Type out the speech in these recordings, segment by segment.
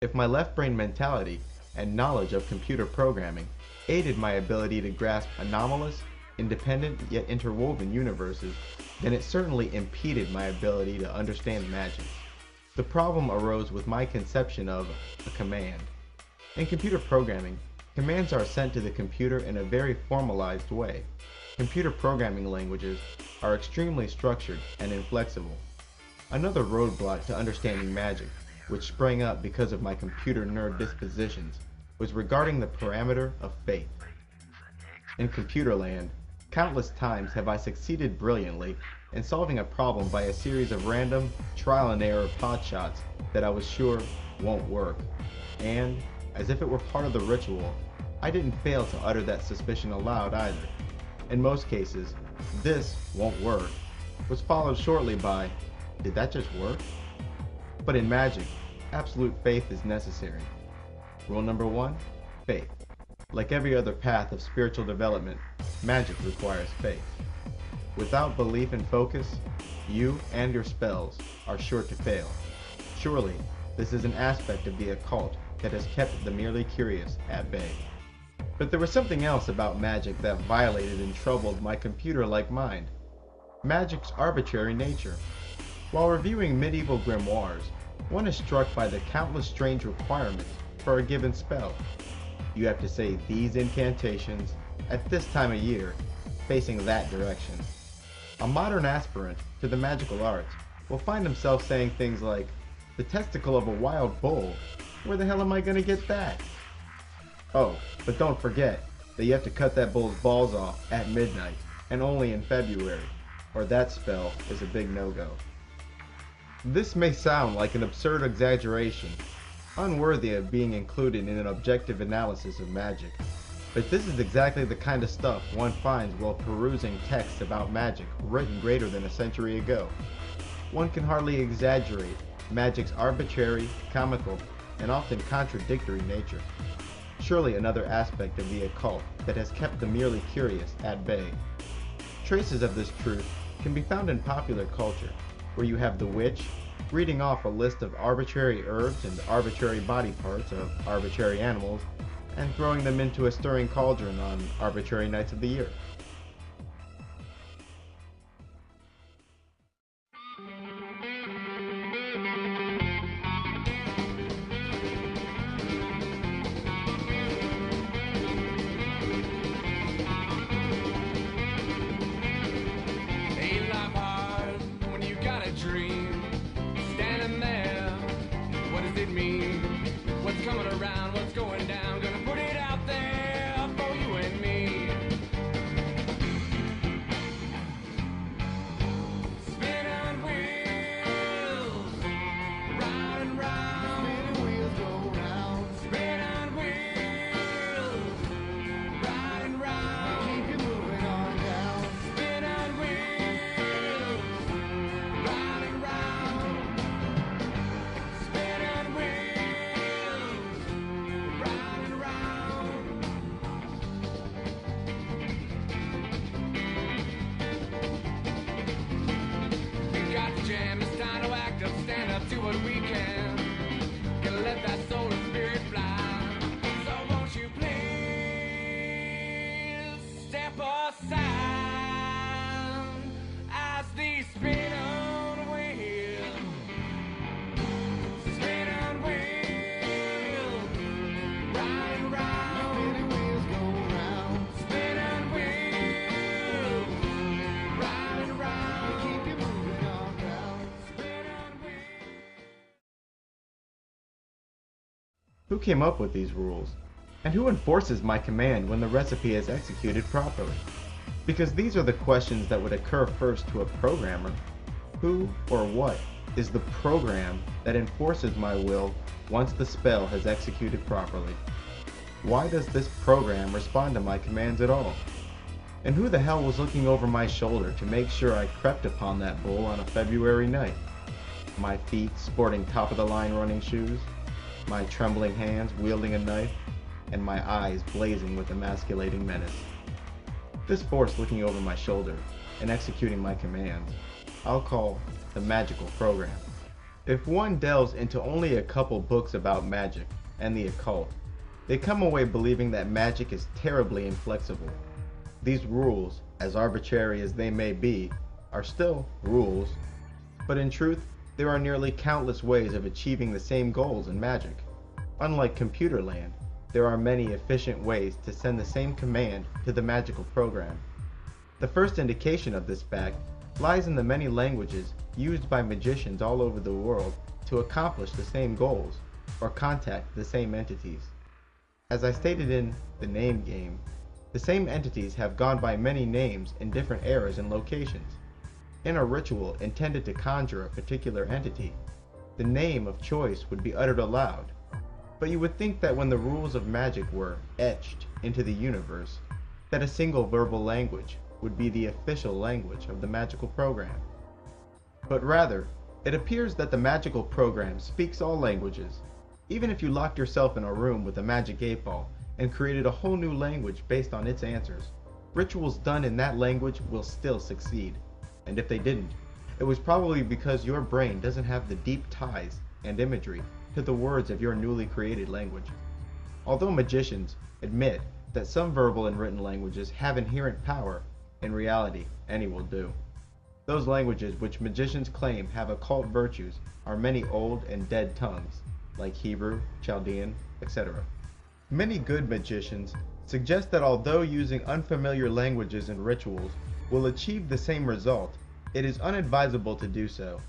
If my left brain mentality and knowledge of computer programming aided my ability to grasp anomalous, independent yet interwoven universes, then it certainly impeded my ability to understand magic. The problem arose with my conception of a command. In computer programming, commands are sent to the computer in a very formalized way. Computer programming languages are extremely structured and inflexible. Another roadblock to understanding magic, which sprang up because of my computer nerd dispositions, was regarding the parameter of faith. In computer land, countless times have I succeeded brilliantly in solving a problem by a series of random, trial and error potshots that I was sure won't work. And, as if it were part of the ritual, I didn't fail to utter that suspicion aloud either. In most cases, "this won't work" was followed shortly by, "did that just work?" But in magic, absolute faith is necessary. Rule number 1, faith. Like every other path of spiritual development, magic requires faith. Without belief and focus, you and your spells are sure to fail. Surely, this is an aspect of the occult that has kept the merely curious at bay. But there was something else about magic that violated and troubled my computer-like mind. Magic's arbitrary nature. While reviewing medieval grimoires, one is struck by the countless strange requirements for a given spell. You have to say these incantations at this time of year, facing that direction. A modern aspirant to the magical arts will find himself saying things like, "the testicle of a wild bull? Where the hell am I gonna get that?" Oh, but don't forget that you have to cut that bull's balls off at midnight, and only in February, or that spell is a big no-go. This may sound like an absurd exaggeration, unworthy of being included in an objective analysis of magic, but this is exactly the kind of stuff one finds while perusing texts about magic written greater than a century ago. One can hardly exaggerate magic's arbitrary, comical, and often contradictory nature. Surely another aspect of the occult that has kept the merely curious at bay. Traces of this truth can be found in popular culture, where you have the witch reading off a list of arbitrary herbs and arbitrary body parts of arbitrary animals and throwing them into a stirring cauldron on arbitrary nights of the year. Ain't life hard when you got a dream? Standing there, what does it mean? What's coming around, what's going down? Gonna put it out there for you and me. Spinning wheels, round and round. Spinning wheels go round. Spinning wheels, round and round. Keep you moving on down. Spinning wheels, round and round. Spinning wheels, round and round. We got the jam, it's time to act up, stand up, do what we can. Gonna let that soul and spirit fly. So won't you please step aside as these spinning wheels, spinning wheels, round and round. Spinning wheels go round. Spinning wheels, round and round. Keep you moving on down. Spinning wheels. Who came up with these rules? And who enforces my command when the recipe is executed properly? Because these are the questions that would occur first to a programmer. Who or what is the program that enforces my will once the spell has executed properly? Why does this program respond to my commands at all? And who the hell was looking over my shoulder to make sure I crept upon that bull on a February night? My feet sporting top-of-the-line running shoes, my trembling hands wielding a knife, and my eyes blazing with emasculating menace. This force looking over my shoulder and executing my commands, I'll call the magical program. If one delves into only a couple books about magic and the occult, they come away believing that magic is terribly inflexible. These rules, as arbitrary as they may be, are still rules, but in truth, there are nearly countless ways of achieving the same goals in magic. Unlike computer land, there are many efficient ways to send the same command to the magical program. The first indication of this fact lies in the many languages used by magicians all over the world to accomplish the same goals or contact the same entities. As I stated in The Name Game, the same entities have gone by many names in different eras and locations. In a ritual intended to conjure a particular entity, the name of choice would be uttered aloud. But you would think that when the rules of magic were etched into the universe, that a single verbal language would be the official language of the magical program. But rather, it appears that the magical program speaks all languages. Even if you locked yourself in a room with a magic 8-ball and created a whole new language based on its answers, rituals done in that language will still succeed. And if they didn't, it was probably because your brain doesn't have the deep ties and imagery to the words of your newly created language. Although magicians admit that some verbal and written languages have inherent power, in reality, any will do. Those languages which magicians claim have occult virtues are many old and dead tongues, like Hebrew, Chaldean, etc. Many good magicians suggest that although using unfamiliar languages and rituals will achieve the same result, it is unadvisable to do so.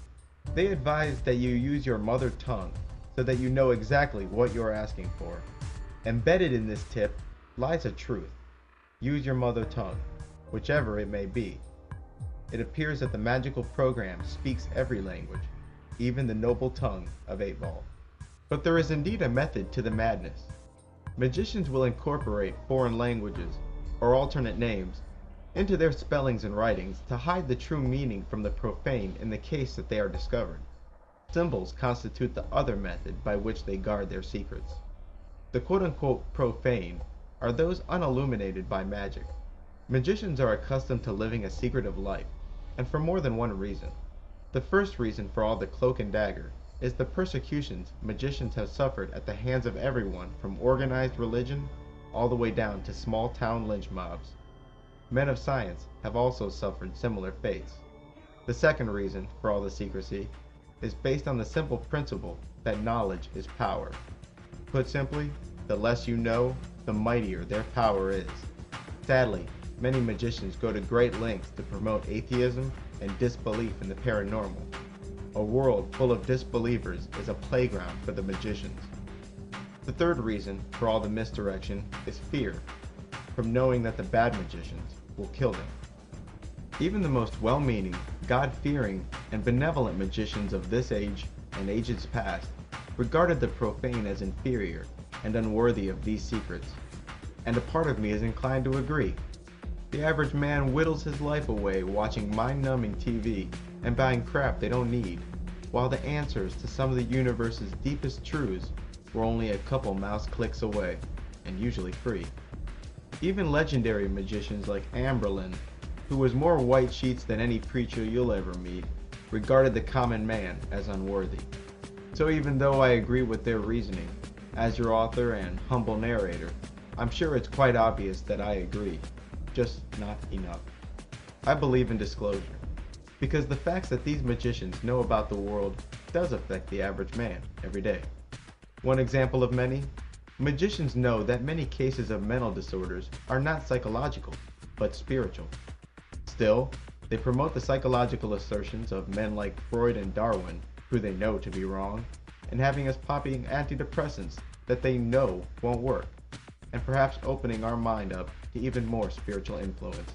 They advise that you use your mother tongue so that you know exactly what you're asking for. Embedded in this tip lies a truth. Use your mother tongue, whichever it may be. It appears that the magical program speaks every language, even the noble tongue of 8-ball. But there is indeed a method to the madness. Magicians will incorporate foreign languages, or alternate names, into their spellings and writings to hide the true meaning from the profane in the case that they are discovered. Symbols constitute the other method by which they guard their secrets. The quote-unquote profane are those unilluminated by magic. Magicians are accustomed to living a secretive life, and for more than one reason. The first reason for all the cloak and dagger is the persecutions magicians have suffered at the hands of everyone from organized religion all the way down to small-town lynch mobs. Men of science have also suffered similar fates. The second reason for all the secrecy is based on the simple principle that knowledge is power. Put simply, the less you know, the mightier their power is. Sadly, many magicians go to great lengths to promote atheism and disbelief in the paranormal. A world full of disbelievers is a playground for the magicians. The third reason for all the misdirection is fear, from knowing that the bad magicians will kill them. Even the most well-meaning, God-fearing, and benevolent magicians of this age and ages past regarded the profane as inferior and unworthy of these secrets. And a part of me is inclined to agree. The average man whittles his life away watching mind-numbing TV and buying crap they don't need, while the answers to some of the universe's deepest truths were only a couple mouse clicks away, and usually free. Even legendary magicians like Amberlin, who was more white sheets than any preacher you'll ever meet, regarded the common man as unworthy. So even though I agree with their reasoning, as your author and humble narrator, I'm sure it's quite obvious that I agree, just not enough. I believe in disclosure, because the facts that these magicians know about the world does affect the average man every day. One example of many, magicians know that many cases of mental disorders are not psychological, but spiritual. Still, they promote the psychological assertions of men like Freud and Darwin, who they know to be wrong, and having us popping antidepressants that they know won't work, and perhaps opening our mind up to even more spiritual influence.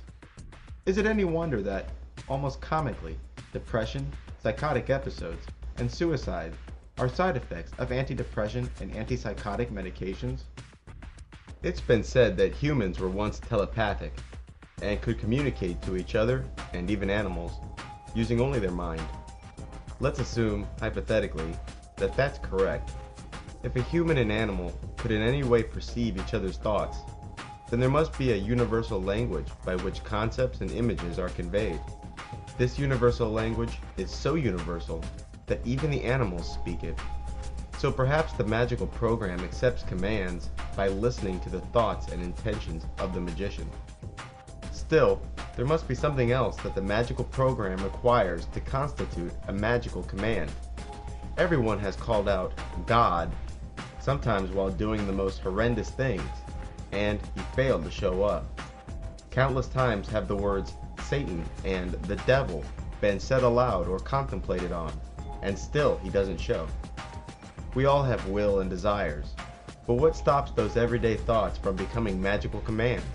Is it any wonder that, almost comically, depression, psychotic episodes, and suicide are side effects of antidepressant and antipsychotic medications? It's been said that humans were once telepathic and could communicate to each other, and even animals, using only their mind. Let's assume, hypothetically, that that's correct. If a human and animal could in any way perceive each other's thoughts, then there must be a universal language by which concepts and images are conveyed. This universal language is so universal that even the animals speak it. So perhaps the magical program accepts commands by listening to the thoughts and intentions of the magician. Still, there must be something else that the magical program requires to constitute a magical command. Everyone has called out God, sometimes while doing the most horrendous things, and he failed to show up. Countless times have the words Satan and the devil been said aloud or contemplated on, and still he doesn't show. We all have will and desires, but what stops those everyday thoughts from becoming magical commands?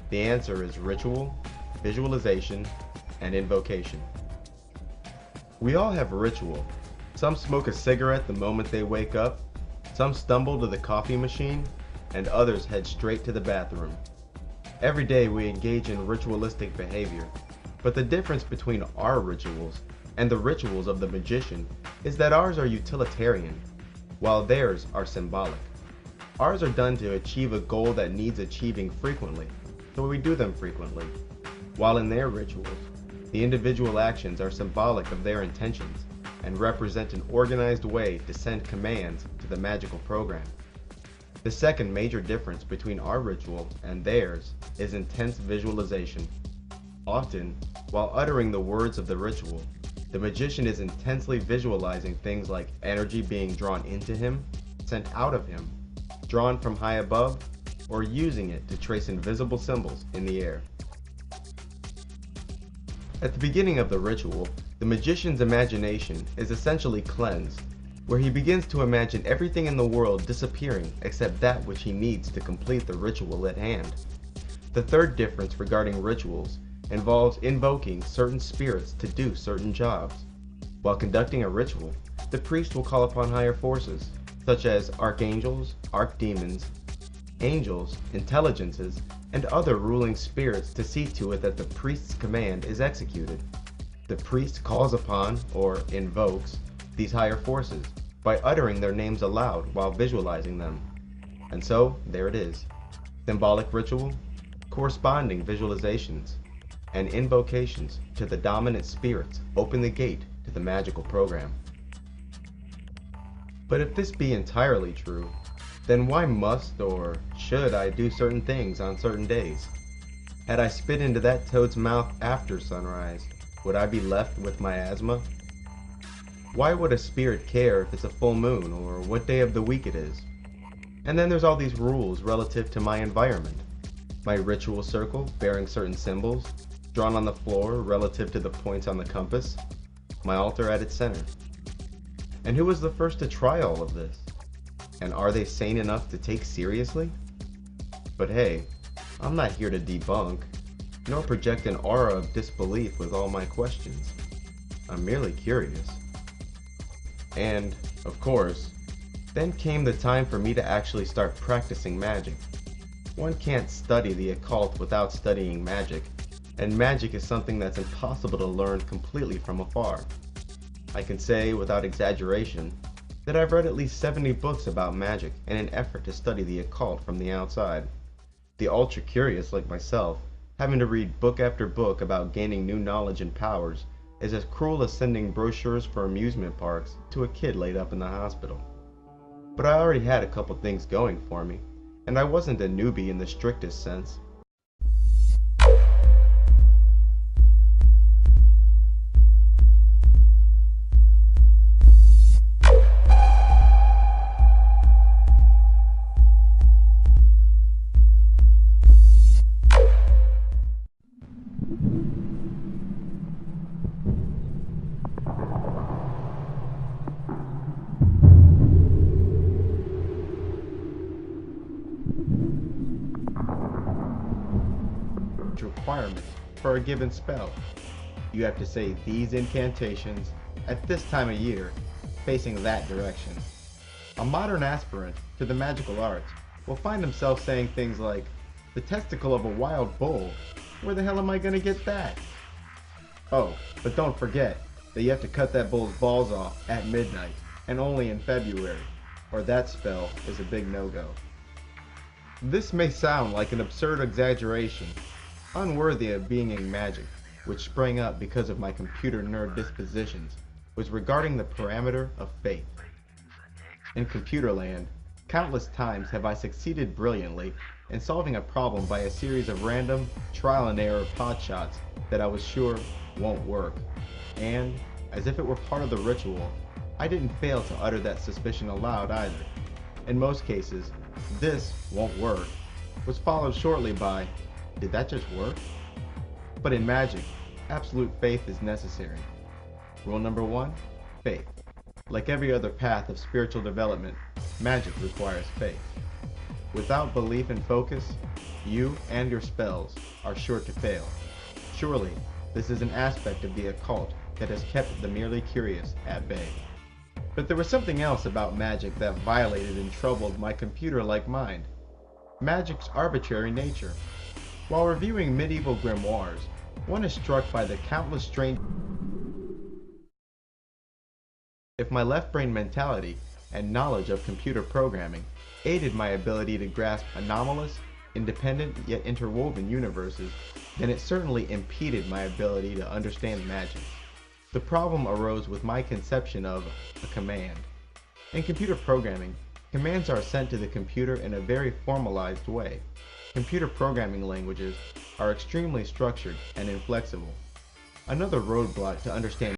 The answer is ritual, visualization, and invocation. We all have ritual. Some smoke a cigarette the moment they wake up, some stumble to the coffee machine, and others head straight to the bathroom. Every day we engage in ritualistic behavior, but the difference between our rituals and the rituals of the magician is that ours are utilitarian, while theirs are symbolic. Ours are done to achieve a goal that needs achieving frequently, so we do them frequently, while in their rituals, the individual actions are symbolic of their intentions and represent an organized way to send commands to the magical program. The second major difference between our ritual and theirs is intense visualization. Often, while uttering the words of the ritual, the magician is intensely visualizing things like energy being drawn into him, sent out of him, drawn from high above, or using it to trace invisible symbols in the air. At the beginning of the ritual, the magician's imagination is essentially cleansed, where he begins to imagine everything in the world disappearing except that which he needs to complete the ritual at hand. The third difference regarding rituals involves invoking certain spirits to do certain jobs. While conducting a ritual, the priest will call upon higher forces, such as archangels, archdemons, angels, intelligences, and other ruling spirits to see to it that the priest's command is executed. The priest calls upon, or invokes, these higher forces by uttering their names aloud while visualizing them. And so, there it is. Symbolic ritual, corresponding visualizations, and invocations to the dominant spirits open the gate to the magical program. But if this be entirely true, then why must or should I do certain things on certain days? Had I spit into that toad's mouth after sunrise, would I be left with miasma? Why would a spirit care if it's a full moon or what day of the week it is? And then there's all these rules relative to my environment. My ritual circle bearing certain symbols, drawn on the floor relative to the points on the compass, my altar at its center. And who was the first to try all of this? And are they sane enough to take seriously? But hey, I'm not here to debunk, nor project an aura of disbelief with all my questions. I'm merely curious. And, of course, then came the time for me to actually start practicing magic. One can't study the occult without studying magic, and magic is something that's impossible to learn completely from afar. I can say, without exaggeration, that I've read at least 70 books about magic in an effort to study the occult from the outside. The ultra-curious like myself, having to read book after book about gaining new knowledge and powers, is as cruel as sending brochures for amusement parks to a kid laid up in the hospital. But I already had a couple things going for me, and I wasn't a newbie in the strictest sense. Requirements for a given spell. You have to say these incantations at this time of year, facing that direction. A modern aspirant to the magical arts will find himself saying things like, the testicle of a wild bull, where the hell am I gonna get that? Oh, but don't forget that you have to cut that bull's balls off at midnight, and only in February, or that spell is a big no-go. This may sound like an absurd exaggeration, unworthy of being in magic, which sprang up because of my computer nerd dispositions, was regarding the parameter of faith. In computer land, countless times have I succeeded brilliantly in solving a problem by a series of random, trial and error potshots that I was sure won't work. And, as if it were part of the ritual, I didn't fail to utter that suspicion aloud either. In most cases, "this won't work" was followed shortly by, "did that just work?" But in magic, absolute faith is necessary. Rule number 1, faith. Like every other path of spiritual development, magic requires faith. Without belief and focus, you and your spells are sure to fail. Surely, this is an aspect of the occult that has kept the merely curious at bay. But there was something else about magic that violated and troubled my computer-like mind. Magic's arbitrary nature. While reviewing medieval grimoires, one is struck by the countless strange. If my left-brain mentality and knowledge of computer programming aided my ability to grasp anomalous, independent yet interwoven universes, then it certainly impeded my ability to understand magic. The problem arose with my conception of a command. In computer programming, commands are sent to the computer in a very formalized way. Computer programming languages are extremely structured and inflexible. Another roadblock to understand